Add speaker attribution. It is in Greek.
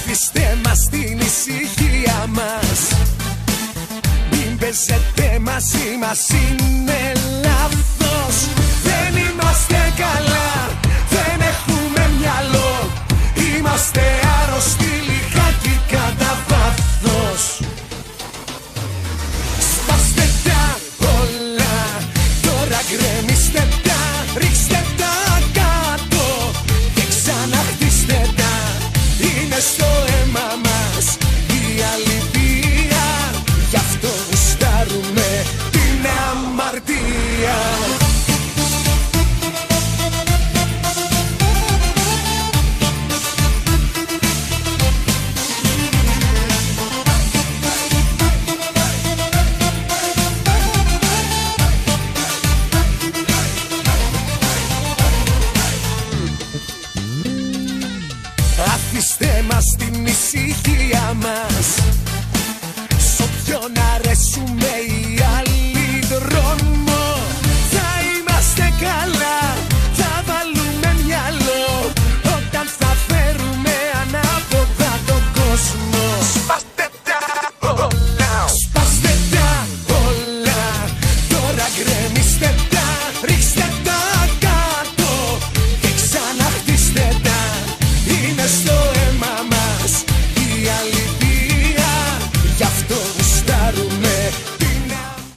Speaker 1: Αφήστε μας στην ησυχία μας. Μην παίζετε μαζί μας, είναι λάθος. Δεν είμαστε καλά, δεν έχουμε μυαλό. Είμαστε άρρωστοι λιγάκι κατά βάθος. Σπάστε τα όλα, τώρα γκρεμίστε τα. Ρίξτε τα κάτω και ξαναχτίστε τα. Είναι στο αίμα μας η αλήθεια, γι' αυτό γουστάρουμε την αμαρτία. Αφήστε μας στην ησυχία μας. Σ' όποιον αρέσουμε